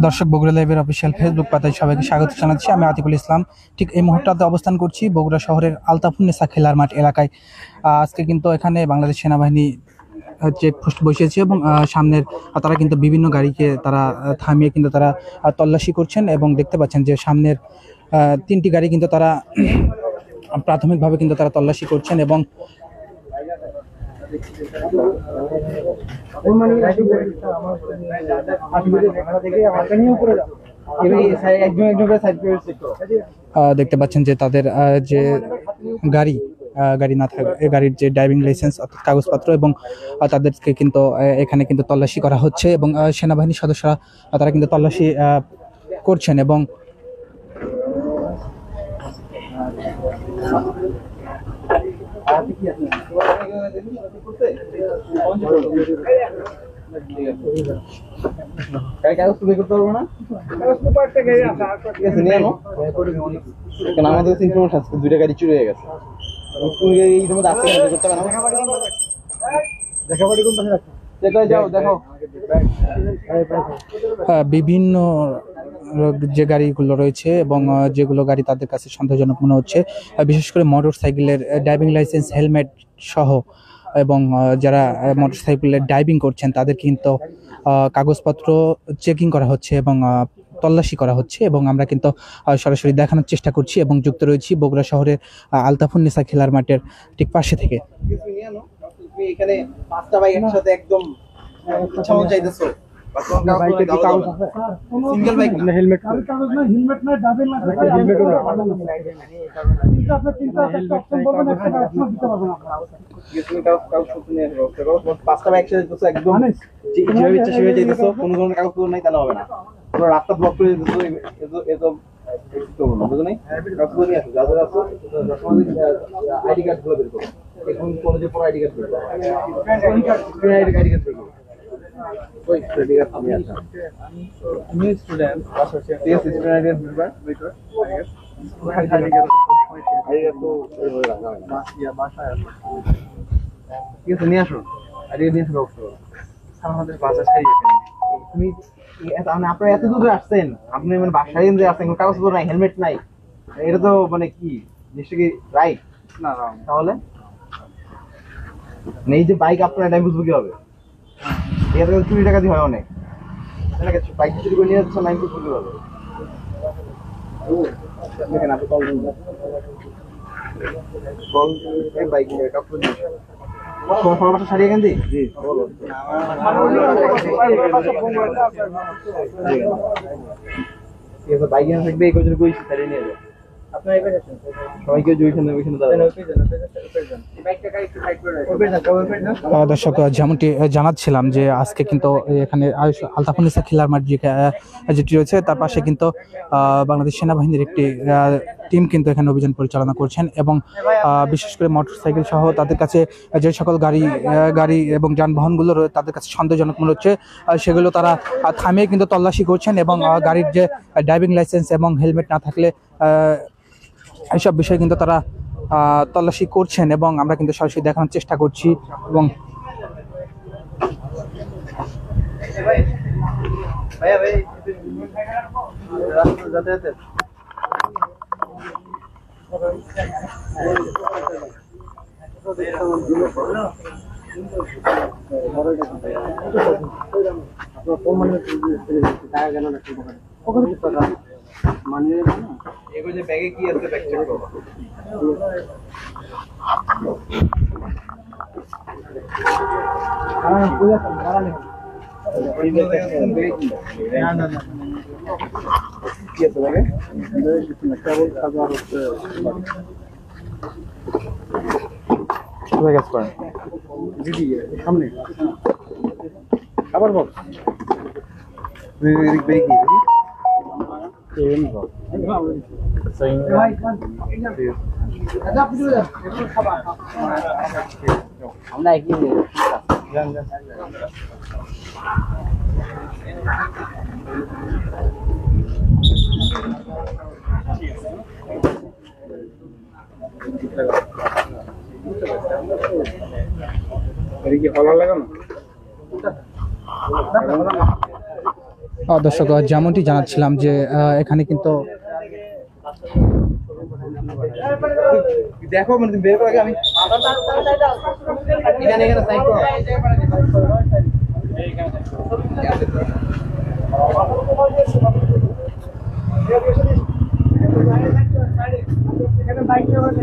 দর্শক, বগুড়া লাইভের official Facebook পাতায় সবাইকে স্বাগত জানাচ্ছি। আমি আতিকুল ইসলাম। ঠিক এই মুহূর্তে অবস্থান করছি বগুড়া শহরের আলতাফুন্নেসা খেলার মাঠ এলাকায়। আজকে কিন্তু এখানে বাংলাদেশ সেনাবাহিনী চেকপোস্ট বসিয়েছে এবং সামনের তারা কিন্তু বিভিন্ন গাড়িকে তারা থামিয়ে কিন্তু তারা তল্লাশি করছেন এবং দেখতে পাচ্ছেন যে সামনের 3টি গাড়ি কিন্তু তারা প্রাথমিকভাবে কিন্তু তারা তল্লাশি করছেন এবং দেখতে পাচ্ছেন যে তাদের যে গাড়ি না থাকে, গাড়ির যে ড্রাইভিং লাইসেন্স অর্থাৎ কাগজপত্র এবং তাদেরকে কিন্তু এখানে কিন্তু তল্লাশি করা হচ্ছে এবং সেনাবাহিনীর সদস্যরা তারা কিন্তু তল্লাশি করছেন এবং আমাদের 2টা গাড়ি চুরি হয়ে গেছে। বিভিন্ন যে গাড়িগুলো রয়েছে এবং যেগুলো গাড়ি তাদের কাছে সন্দেহজনক মনে হচ্ছে, বিশেষ করে মোটর সাইকেলের ড্রাইভিং লাইসেন্স, হেলমেট সহ এবং যারা মোটর সাইকেলের ড্রাইভিং করছেন তাদের কিন্তু কাগজপত্র চেকিং করা হচ্ছে এবং তল্লাশি করা হচ্ছে এবং আমরা কিন্তু সরাসরি দেখানোর চেষ্টা করছি এবং যুক্ত রয়েছি বগুড়া শহরের আলতাফুন্নেসা খেলার মাঠের ঠিক পাশে থেকে। এখানে 5টা বাইক একসাথে একদম ইচ্ছা মতো চাইতেছো, সিঙ্গেল বাইক না, হেলমেট না, হেলমেট না, ডাবল না, হেলমেটও না, কিন্তু আপনি চিন্তা একটা অপশন বলবেন, একটা অপশন দিতে পারবেন আপনারা। তুমি কাগজ শুনে আসো, 5টা বাইক একসাথে দিতেছো, একদম যেভাবে ইচ্ছা সেভাবে চাইতেছো, কোনো ধরনের কাগজ নাই, তাহলে হবে না। পুরো রাস্তা ব্লক করে দিতেছো, এত তো বলো বুঝো নাই। কাগজ নিয়ে আসো, যা যা আসো, আইডি কার্ড গুলো বের করো, এখন কলেজে পড়া আইডি কার্ড বের করো, আইডি কার্ড বের করো। আমি স্টুডেন্ট, নিয়ে আসুন, আমাদের বাসা ছাড়িয়ে তুমি আপনারা এত দূরে আসছেন, আপনি মানে বাসায় আসছেন, কাগজপত্র নাই, হেলমেট নাই, এটা তো মানে কি জিনিসটা কি রাইট না? তাহলে এই যে বাইক আপনার এটা বুঝবো কি হবে? এটা 20 টাকা দিয়ে হয় অনেক, বাইক চুরি করে নিয়ে যাচ্ছ, নাইন বুঝবো কি হবে? বাইক সারিয়ে কেন দিই বাইক থাকবে, এই কজন কইছি সারিয়ে নিয়ে যাবে। দর্শক, যেমনটি জানাচ্ছিলাম যে আজকে কিন্তু এখানে আলতাফুন্নেসা খেলার মাঠ যেটি রয়েছে তার পাশে কিন্তু বাংলাদেশ সেনাবাহিনীর একটি টিম কিন্তু এখানে অভিযান পরিচালনা করছেন এবং বিশেষ করে মোটরসাইকেল সহ তাদের কাছে যে সকল গাড়ি এবং যানবাহনগুলো রয়েছে তাদের কাছে সন্দেহজনক মনে হচ্ছে সেগুলো তারা থামিয়ে কিন্তু তল্লাশি করছেন এবং গাড়ির যে ড্রাইভিং লাইসেন্স এবং হেলমেট না থাকলে এইসব বিষয়ে কিন্তু তারা তল্লাশি করছেন এবং আমরা কিন্তু সরাসরি দেখানোর চেষ্টা করছি এবং মানে এগুলো যে ব্যাগে কি আছে ব্যাগ চেক করো। কি আছে ব্যাগে? কেবল খাবার হচ্ছে ব্যাগ করেন দিদি সামনে খাবার বক্স ব্যাগ কি আমরা একই কি হলার লাগানো দর্শক যেমনটি জানাচ্ছিলাম যে এখানে কিন্তু দেখো মানে বের করে আগে আমি এখানে এখানে সাইড করো এখানে বাইক নিয়ে হবে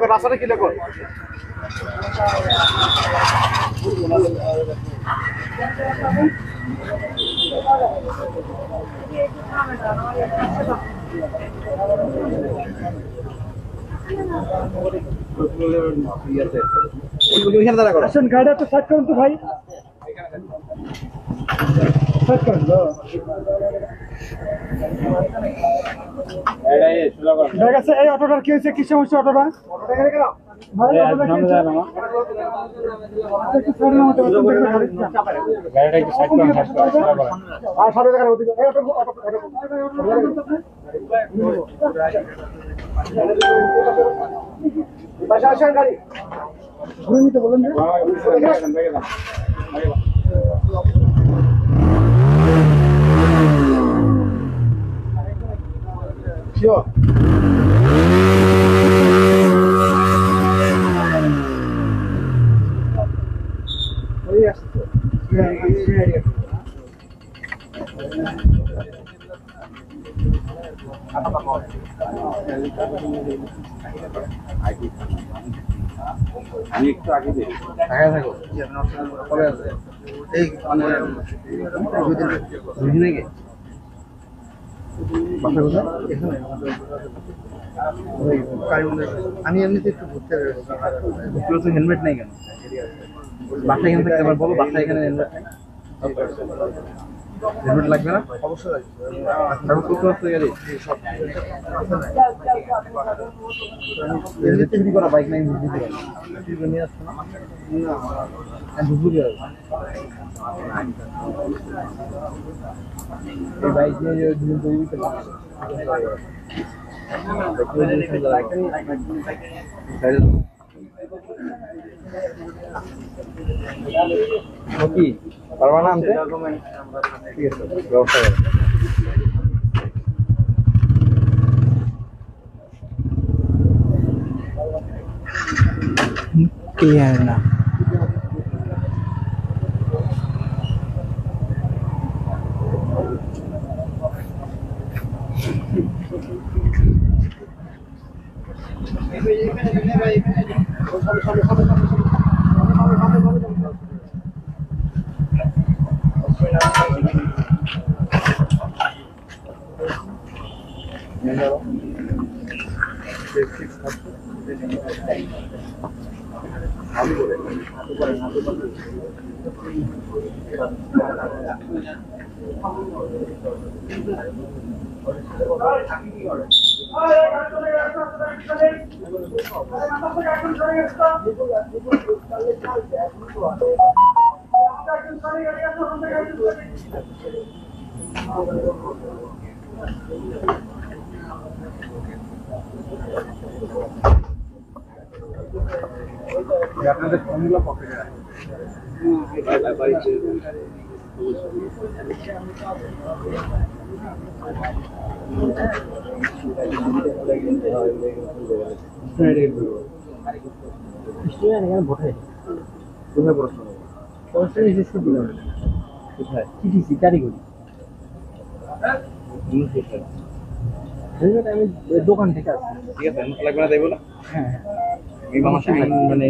রাস্তাটা ক্লিয়ার কর আসেন গাড়িটা তো সাইড করুন তো ভাই সাইড করুন ঠিক আছে এই অটোটার কি হয়েছে কি সমস্যা অটোটা গাড়ি ঘুরে নিতে বলেন আমি একটু আগে ঢাকায় থাকো এই মানে দুদিন আগে আমি এমনিতে একটু ঘুরতে তো হেলমেট নাই কেন বাসায় এখানে থাকতে আবার বলো বাসায় এখানে হেলমেট নাই হেলমেট লাগবে না অবশ্যই লাগবে গাড়ি করা বাইক নাই নিয়ে আসছো না এই বাইক নিয়ে তৈরি কি পারবা না আনতে ঠিক আছে ব্যবস্থা করো ক্লিয়ার না আপনাদের ফর্মুলা পকেটে ভোটে কোথায় প্রশ্ন কোথায় চিঠি কারিগরি আমি দোকান থেকে আসছি ঠিক আছে লাগবে না দেবো না হ্যাঁ এই মানুষ মানে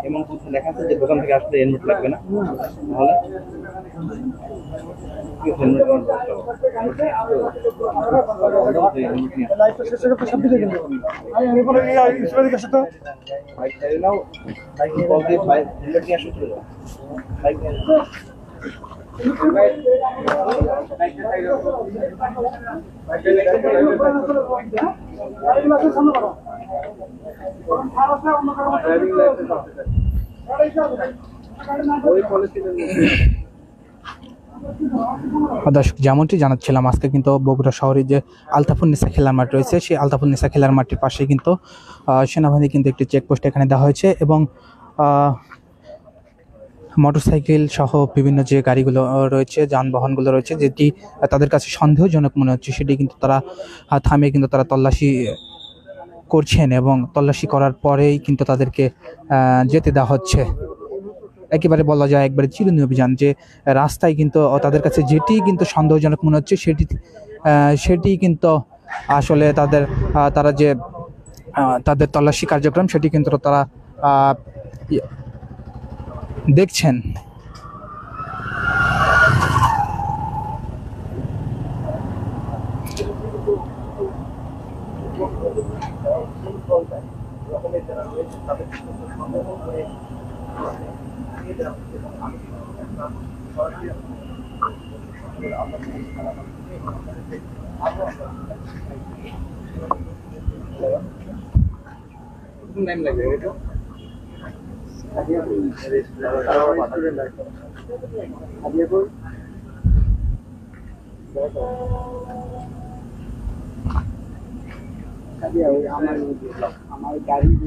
এমন কোথাও লেখা আছে যে দোকান থেকে আসলে হেলমেট লাগবে না তাহলে দর্শক, যেমনটি জানাচ্ছিলাম, আজকে কিন্তু বগুড়া শহরে যে আলতাফুন্নেসা খেলার মাঠ রয়েছে, সেই আলতাফুন্নেসা খেলার মাঠের পাশে কিন্তু সেনাবাহিনী কিন্তু একটি চেকপোস্ট এখানে দেওয়া হয়েছে এবং মোটরসাইকেল সহ বিভিন্ন যে গাড়িগুলো রয়েছে, যানবাহনগুলো রয়েছে, যেটি তাদের কাছে সন্দেহজনক মনে হচ্ছে, সেটি কিন্তু তারা থামিয়ে কিন্তু তারা তল্লাশি করছেন এবং তল্লাশি করার পরেই কিন্তু তাদেরকে যেতে দেওয়া হচ্ছে। একেবারে বলা যায় একবারে চিরুনি অভিযান, যে রাস্তায় কিন্তু তাদের কাছে যেটি কিন্তু সন্দেহজনক মনে হচ্ছে সেটি কিন্তু আসলে তারা যে তাদের তল্লাশি কার্যক্রম সেটি কিন্তু তারা দেখছেন। টাইম লাগবে এটা আমার গাড়ি না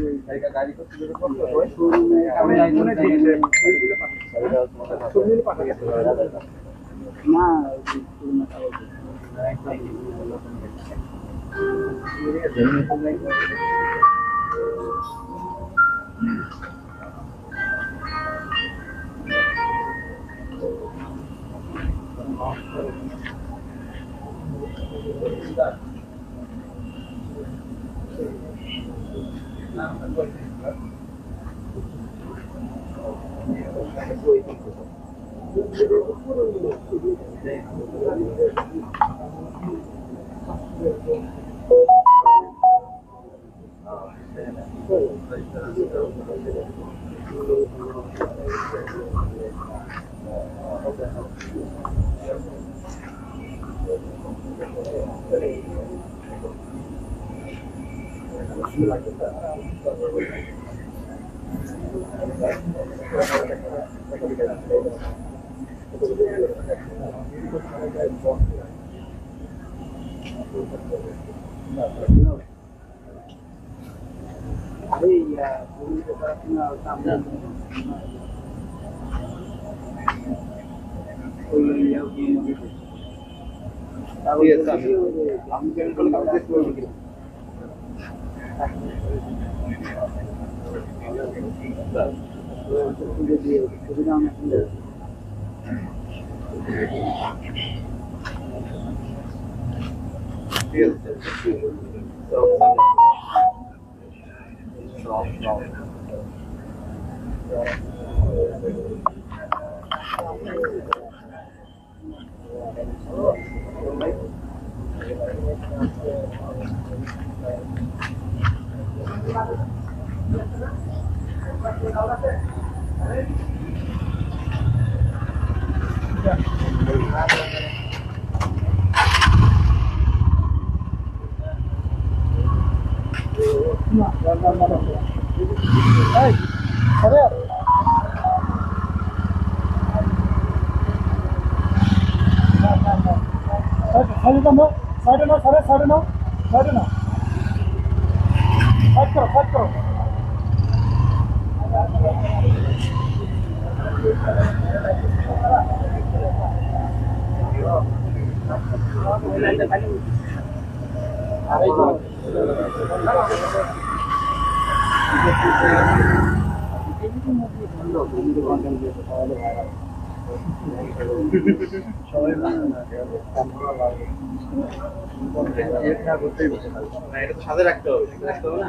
সাথে রাখতে হবে না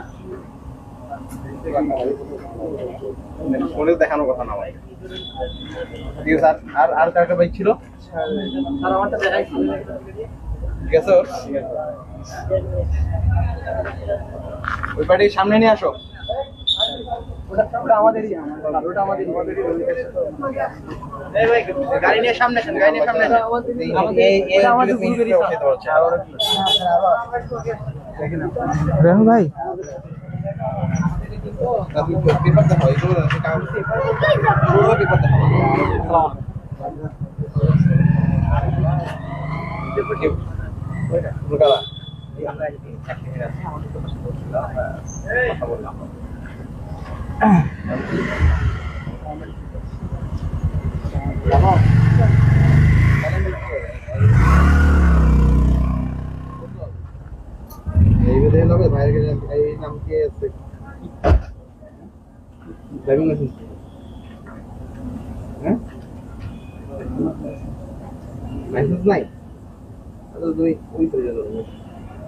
ফোনে দেখানোর কথা না ভাই। ঠিক আছে, আর আর কারটা বাইক ছিল আর আমারটা দেখাই ঠিক আছে। ওই পার্টির সামনে নিয়ে আসো। গাড়ি নিয়ে সামনে আসেন, গাড়ি নিয়ে সামনে রেনু ভাই পেপার দেখো এগুলো কাগজ পেপার দেখো ভাইয়ের এই নাম কি আছে ড্রাইভিং লাইসেন্স হ্যাঁ লাইসেন্স নাই তুমি ওই করে যাও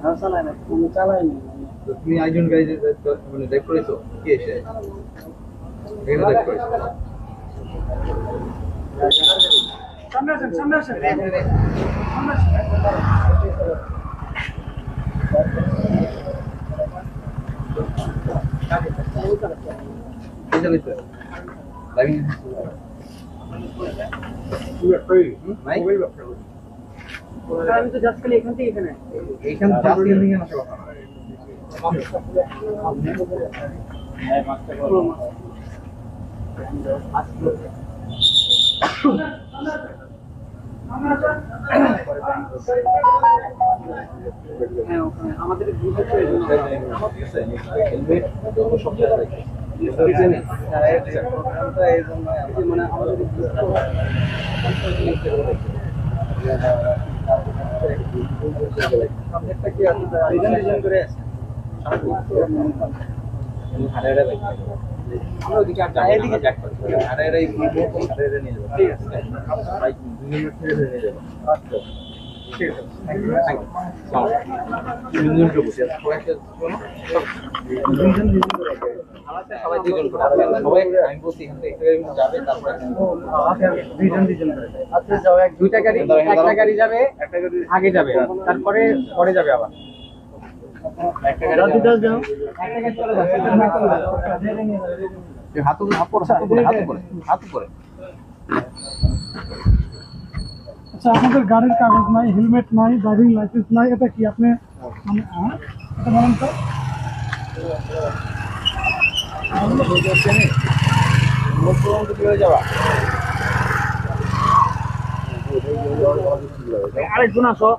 না চালাই না তুমি চালাই না তুমি একজন গাড়ি মানে ড্রাইভ করেছো কি এসে এখানে ড্রাইভ করেছো সামনে আসেন সামনে আসেন আমি তো জাস্ট খালি এখান থেকে এখানে জাস্ট এখান থেকে আসা কথা আমাদের হেলমেট সব জায়গায় মানে আমাদের কি আছে করে আছে আমরা ওদিকে এদিকে জ্যাক করছি হারাই নিয়ে যাবো ঠিক আছে ভাই 2 মিনিট থেকে নিয়ে যাবো আচ্ছা ঠিক আছে থ্যাংক ইউ দুজন বসে আছে সবাই দুজন করে সবাই আমি বলছি এখান থেকে যাবে তারপরে দুজন করে আচ্ছা যাও দুইটা গাড়ি একটা গাড়ি যাবে একটা গাড়ি আগে যাবে তারপরে পরে যাবে আবার একটা গাড়ি যাও একটা গাড়ি চলে যাচ্ছে হাত উপরে আচ্ছা আপনাদের গাড়ির কাগজ নাই হেলমেট নাই ড্রাইভিং লাইসেন্স নাই এটা কি আপনি মানে এটা বলেন তো আরেকজন আসো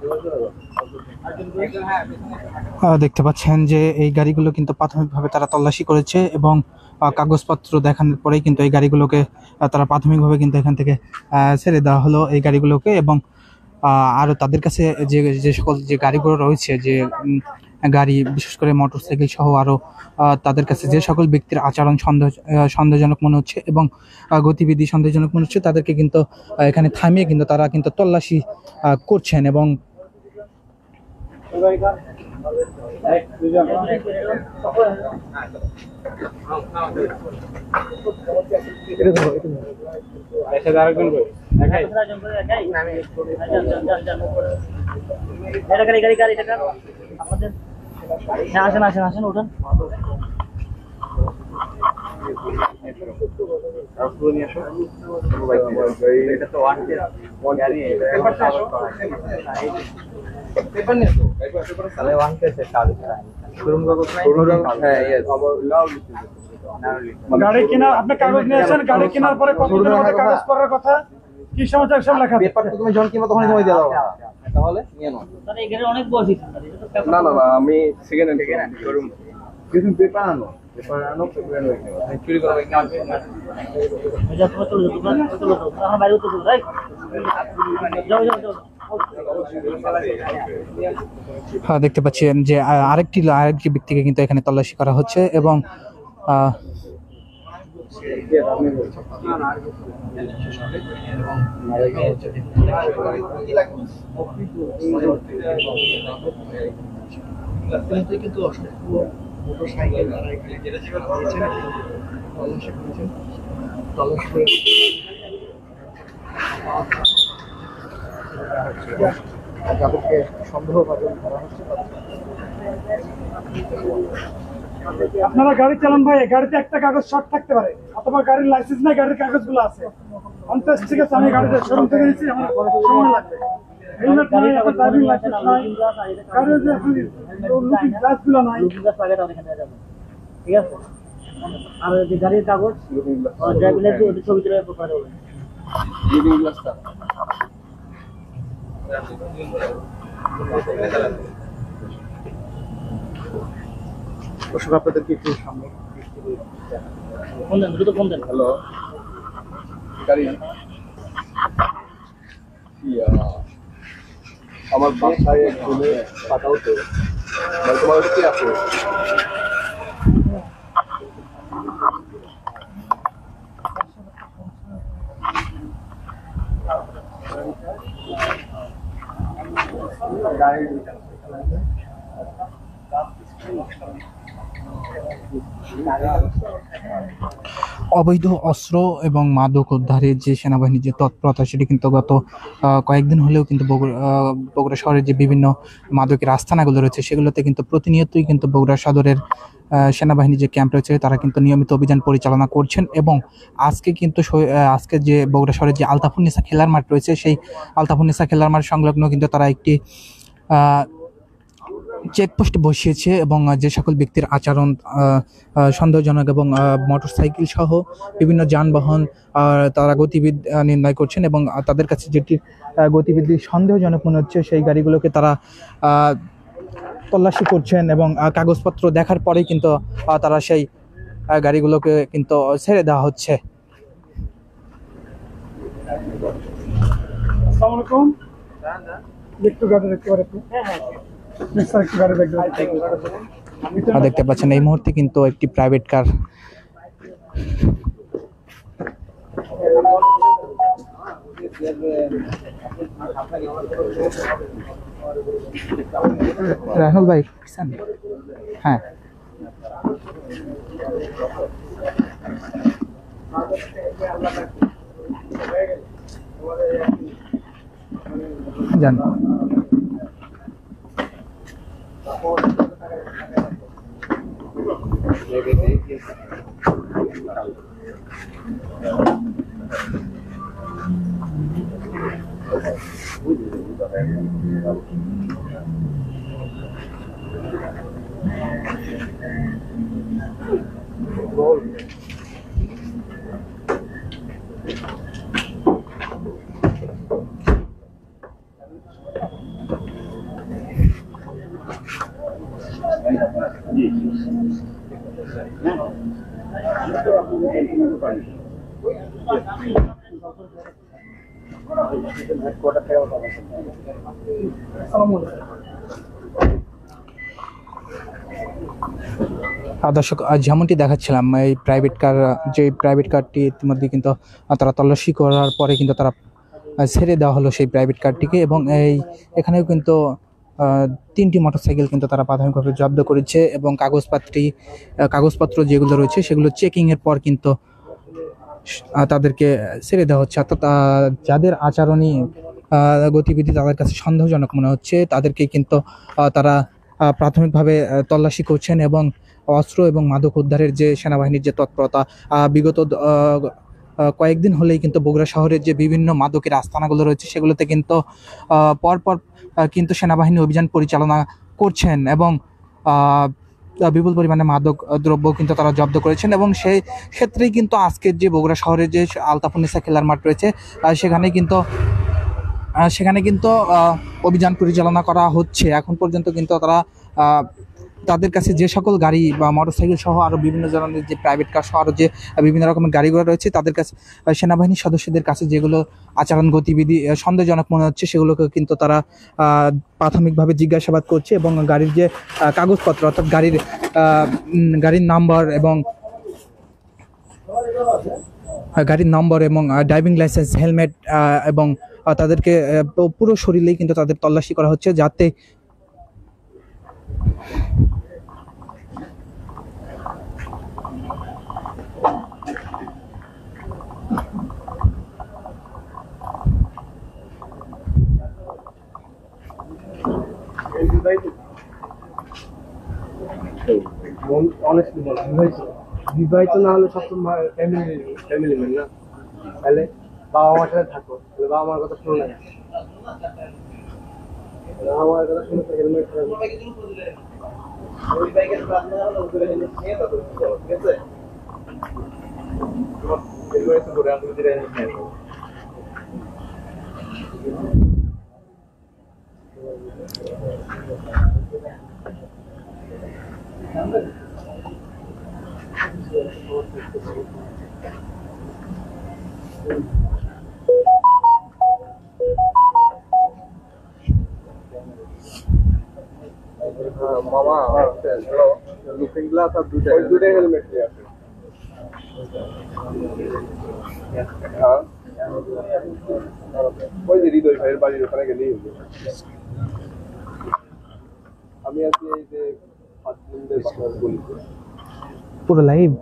দেখতে পাচ্ছেন যে এই গাড়িগুলো কিন্তু প্রাথমিকভাবে তারা তল্লাশি করেছে এবং কাগজপত্র দেখানোর পরেই কিন্তু এই গাড়িগুলোকে তারা প্রাথমিকভাবে কিন্তু এখান থেকে ছেড়ে দেওয়া হলো এই গাড়িগুলোকে এবং আরও তাদের কাছে যে সকল যে গাড়িগুলো রয়েছে যে গাড়ি বিশেষ করে মোটরসাইকেল সহ আরও তাদের কাছে যে সকল ব্যক্তির আচরণ সন্দেহজনক মনে হচ্ছে এবং গতিবিধি সন্দেহজনক মনে হচ্ছে তাদেরকে কিন্তু এখানে থামিয়ে কিন্তু তারা কিন্তু তল্লাশি করছেন এবং আসেন ওঠেন গাড়ি কেনার আপনি কাগজ নিয়ে আসেন গাড়ি কেনার পরে কতদিনের মধ্যে কাগজ করার কথা কি সমস্যা সব লেখা আছে পেপার তো তুমি যখন কিনবা তখনই সময় দিয়ে দাও তাহলে নিয়ে নাও তাহলে এই গাড়ির অনেক বয়স না আমি সেকেন্ড হ্যান্ড শোরুম কিছু পেপার আনো পেপার চুরি করা হয় কাজ দেখতে পাচ্ছেন যে আরেকটি ব্যক্তিকে কিন্তু এখানে তল্লাশি করা হচ্ছে এবং কিন্তু মোটরসাইকেল যেটা যেভাবে করেছেন তল্লাশি করেছেন তল্লাশি করে যাদেরকে সন্দেহভাজন ধরা হচ্ছে আপনারা গাড়ি চালান ভাই গাড়িতে একটা কাগজ শর্ট থাকতে পারে অথবা গাড়ির লাইসেন্স নাই গাড়ির কাগজগুলো আছে অন্তত ঠিক আছে আমি গাড়িতে শোরুম থেকে নিচ্ছি আমার সময় লাগবে হেলমেট নাই আপনার ড্রাইভিং লাইসেন্স নাই গাড়ির যে লুকিং গ্লাসগুলো নাই ঠিক আছে আর যে গাড়ির কাগজ ড্রাইভিং লাইসেন্স ছবি তুলে পাঠাবো। দর্শক আপনাদেরকে একটু সামনে ফোন দেন, দ্রুত ফোন দেন। হ্যালো গাড়ি আমার বাসায় একজনে পাঠাও তো, মানে তোমার কি আছে? অবৈধ অস্ত্র এবং মাদক উদ্ধারের যে সেনাবাহিনীর যে তৎপরতা সেটি কিন্তু গত কয়েকদিন হলেও কিন্তু বগুড়া শহরের যে বিভিন্ন মাদকের আস্তানাগুলো রয়েছে সেগুলোতে কিন্তু প্রতিনিয়তই কিন্তু বগুড়া সদরের সেনাবাহিনীর যে ক্যাম্প রয়েছে তারা কিন্তু নিয়মিত অভিযান পরিচালনা করছেন। এবং আজকে কিন্তু আজকে যে বগুড়া শহরের যে আলতাফুন্নেসা খেলার মাঠ রয়েছে সেই আলতাফুন্নেসা খেলার মাঠ সংলগ্ন কিন্তু তারা একটি চেকপোস্ট বসিয়েছে এবং যে সকল ব্যক্তির আচরণ সন্দেহজনক এবং মোটরসাইকেল সহ বিভিন্ন যানবাহন তারা গতিবিধি নির্ণয় করছেন এবং তাদের কাছে যেটি গতিবিধি সন্দেহজনক মনে হচ্ছে সেই গাড়িগুলোকে তারা তল্লাশি করছেন এবং কাগজপত্র দেখার পরেই কিন্তু তারা সেই গাড়িগুলোকে কিন্তু ছেড়ে দেওয়া হচ্ছে। আসসালামু আলাইকুম। একটু গাড়ি দেখতে পারেন? স্যার একটু গাড়ি দেখতে দেখতে পাচ্ছেন এই মুহূর্তে কিন্তু একটি প্রাইভেট কার রাহুল ভাই হ্যাঁ জান দর্শক যেমনটি দেখাচ্ছিলাম এই প্রাইভেট কারটি ইতিমধ্যে কিন্তু তারা তল্লাশি করার পরে কিন্তু তারা ছেড়ে দেওয়া হলো সেই প্রাইভেট কারটিকে এবং এখানেও কিন্তু 3টি মোটরসাইকেল কিন্তু তারা প্রাথমিকভাবে জব্দ করেছে এবং কাগজপত্র যেগুলো রয়েছে সেগুলো চেকিংয়ের পর কিন্তু তাদেরকে ছেড়ে দেওয়া হচ্ছে। অর্থাৎ যাদের আচরণী গতিবিধি তাদের কাছে সন্দেহজনক মনে হচ্ছে তাদেরকে কিন্তু তারা প্রাথমিকভাবে তল্লাশি করছেন এবং অস্ত্র এবং মাদক উদ্ধারের যে সেনাবাহিনীর যে তৎপরতা বিগত কয়েকদিন হলেই কিন্তু বগুড়া শহরের যে বিভিন্ন মাদকের আস্তানাগুলো রয়েছে সেগুলোতে কিন্তু পরপর কিন্তু সেনাবাহিনী অভিযান পরিচালনা করছেন এবং বিপুল পরিমাণে মাদক দ্রব্য কিন্তু তারা জব্দ করেছেন এবং সেই ক্ষেত্রেই কিন্তু আজকের যে বগুড়া শহরের যে আলতাফুন্নেসা খেলার মাঠ রয়েছে সেখানে কিন্তু অভিযান পরিচালনা করা হচ্ছে। এখন পর্যন্ত কিন্তু তারা তাদের কাছে যে সকল গাড়ি বা মোটরসাইকেল সহ আরও বিভিন্ন ধরনের যে প্রাইভেট কার সহ আরও যে বিভিন্ন রকমের গাড়িগুলো রয়েছে তাদের কাছে সেনাবাহিনীর সদস্যদের কাছে যেগুলো আচরণ গতিবিধি সন্দেহজনক মনে হচ্ছে সেগুলোকে কিন্তু তারা প্রাথমিকভাবে জিজ্ঞাসাবাদ করছে এবং গাড়ির যে কাগজপত্র অর্থাৎ গাড়ির নাম্বার এবং ড্রাইভিং লাইসেন্স হেলমেট এবং তাদেরকে পুরো শরীরেই কিন্তু তাদের তল্লাশি করা হচ্ছে যাতে বিবাহিত না হলে সব ফ্যামিলি ম্যান না, তাহলে বাবা মার সাথে থাকো, তাহলে বাবা মার কথা শোনো না, বাবা মার কথা শুনে হেলমেট মামা লুকিং গ্লাস আর দুটাই হেলমেট দিয়ে আছে। হ্যাঁ ওই যে হৃদয় ভাইয়ের বাড়ির ওখানে গেলেই হবে। আমি আছি এই যে পুরো লাইভ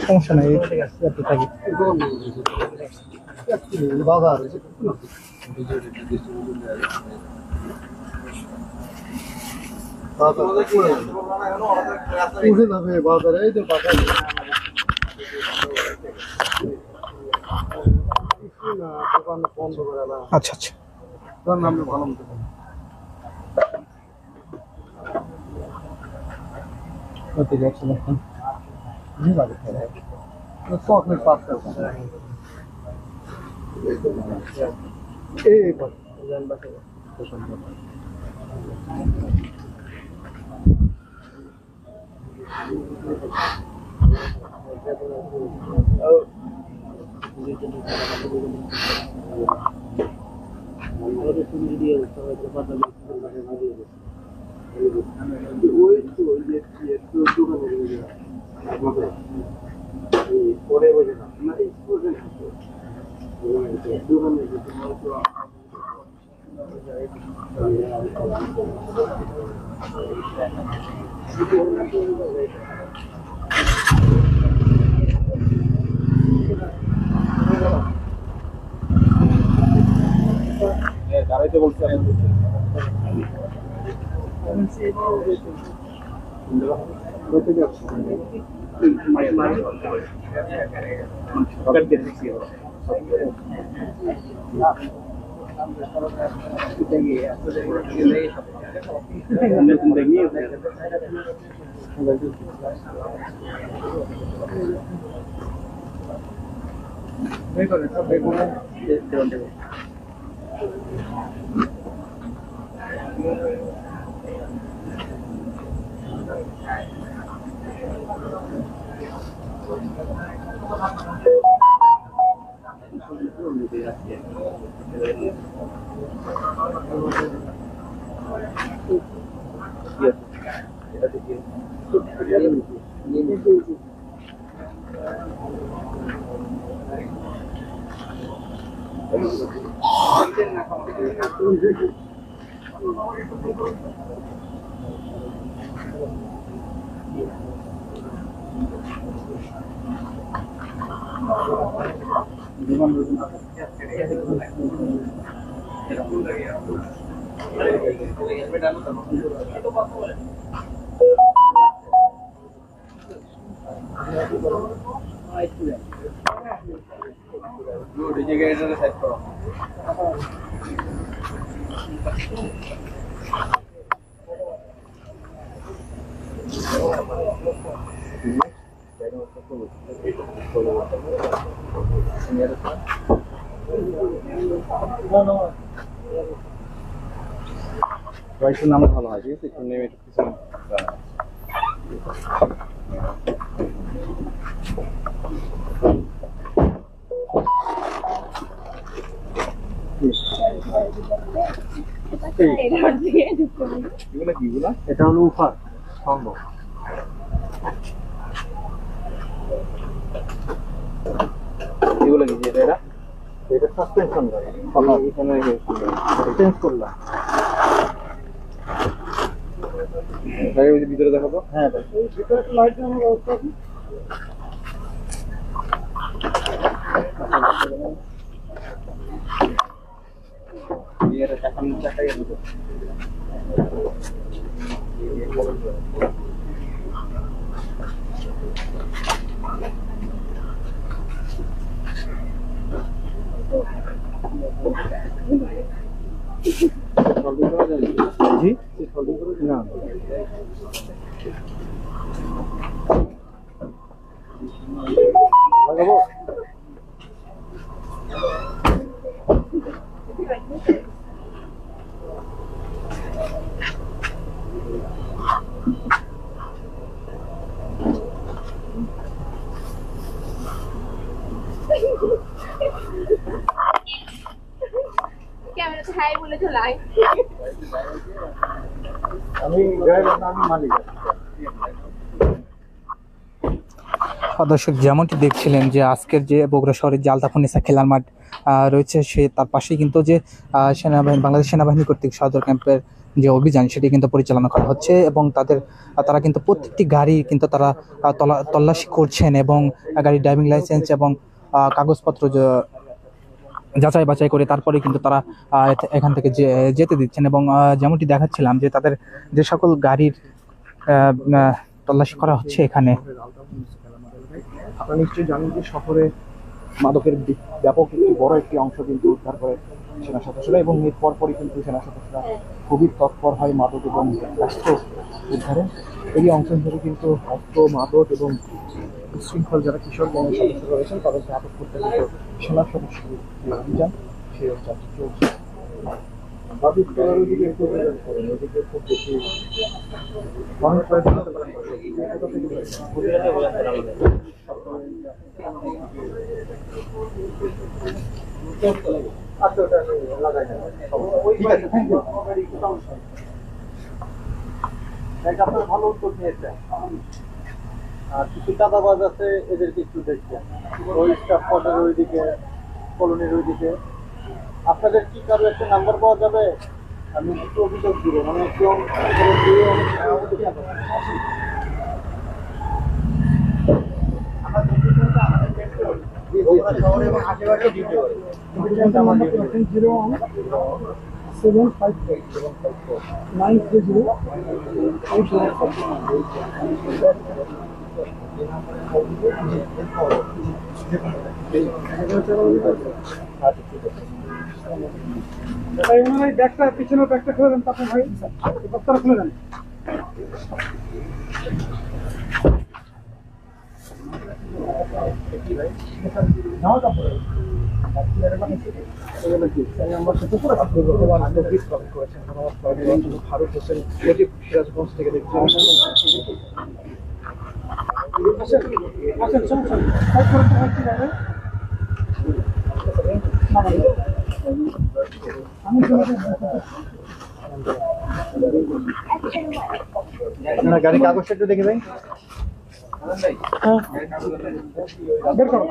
সমস্যা নাই থাকি বাজার বাজারে এই যে বাজার আচ্ছা আচ্ছা নাম ভালো মতো চকলেট পাস দাঁড়াইতে বলছি একটু নামে ভালো হয়, ঠিক আছে? একটু নেমে একটু পিছনে এটা হলো উফার সম্ভব। এগুলো কি এটা এটা সাসপেনশন গাড়ি, এখানে চেঞ্জ করলাম। ভিতরে দেখাবো। হ্যাঁ ভিতরে একটু লাইট দেওয়ার ব্যবস্থা আছে। জি না লাগাবো। ক্যামেরাতে হাই বলে চলাই। আমি ড্রাইভার না, আমি মালিক। দর্শক যেমনটি দেখছিলেন যে আজকের যে বগুড়া শহরের যে আলতাফুন্নেসা খেলার মাঠ রয়েছে, সে তার পাশেই কিন্তু যে সেনাবাহিনী, বাংলাদেশ সেনাবাহিনী কর্তৃক সদর ক্যাম্পের যে অভিযান সেটি কিন্তু পরিচালনা করা হচ্ছে এবং তারা কিন্তু প্রত্যেকটি গাড়ি কিন্তু তারা তল্লাশি করছেন এবং গাড়ির ড্রাইভিং লাইসেন্স এবং কাগজপত্র যাচাই বাছাই করে তারপরে কিন্তু তারা এখান থেকে যেতে দিচ্ছেন। এবং যেমনটি দেখাচ্ছিলাম যে তাদের যে সকল গাড়ির তল্লাশি করা হচ্ছে এখানে। আপনারা নিশ্চয়ই জানেন যে শহরে মাদকের ব্যাপক একটি বড় একটি অংশ কিন্তু উদ্ধার করে সেনা সদস্যরা, এবং এর পরপরই কিন্তু সেনা সদস্যরা খুবই তৎপর হয় মাদক এবং অস্ত্র উদ্ধারে। এই অংশ হিসেবে কিন্তু অস্ত্র, মাদক এবং উচ্ছৃঙ্খল যারা কিশোর গ্যাংয়ের সদস্যরা রয়েছেন তাদেরকে আটক করতে কিন্তু সেনা সদস্যদের যে অভিযান, সেই অভিযানটি চলছে। বাদিক করার দিকে একটু করেন, ওদিকে খুব বেশি অনেক পয়সা দিতে পারেন। আচ্ছা ওটা লাগাই না, ঠিক আছে, থ্যাংক ইউ। আপনার ভালো উত্তর নিয়েছে। আর কিছু চাঁদাবাজ আছে, এদেরকে একটু দেখছেন ওই স্টাফ কোয়ার্টারের ওইদিকে, কলোনির ওইদিকে। আপনাদের কি কারো একটা নাম্বার পাওয়া যাবে? আমি একটু অভিযোগ দিব, মানে একটু শহরে এবং আশেপাশে ডিউটি করে। 051 ব্যাগটা, পিছনের ব্যাগটা খুলে দেন, তারপরে ভাই বক্তারা খুলে দেন। ফারুক হোসেন সজীব সিরাজগঞ্জ থেকে দেখছেন। আচ্ছা সমস্যা নেই, সাইড করে তো হচ্ছে না। আমি আপনারা গাড়ির কাগজটা একটু দেখে ভাই। বের করো,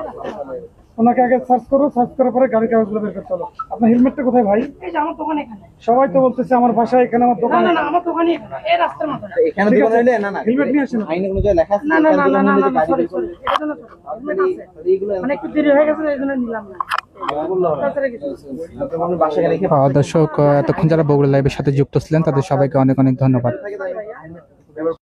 ওনাকে আগে সার্চ করো, সার্চ করার পরে গাড়ির কাগজগুলো বের করতে হলো। আপনার হেলমেটটা কোথায় ভাই? এই যে আমার দোকান এখানে। সবাই তো বলতেছে আমার বাসায় এখানে, আমার না দোকান না না, আমার দোকানই এখানে, এই রাস্তার মাথায়। এখানে ঠিক দোকান আছে। হইলে না না হেলমেট নিয়ে আসেন। আইনে কোনো জায়গায় লেখা আছে না না না না না না, গাড়ি সরি বের করলে সরি, এটা না হেলমেট আছে। এইগুলো মানে একটু দেরি হয়ে গেছে, এই জন্য নিলাম না। বললো তাছাড়া কিছু না। আপনি বাসায় রেখে দর্শক এতক্ষণ যারা বগুড়া লাইভের সাথে যুক্ত ছিলেন তাদের সবাইকে অনেক অনেক ধন্যবাদ। থাকে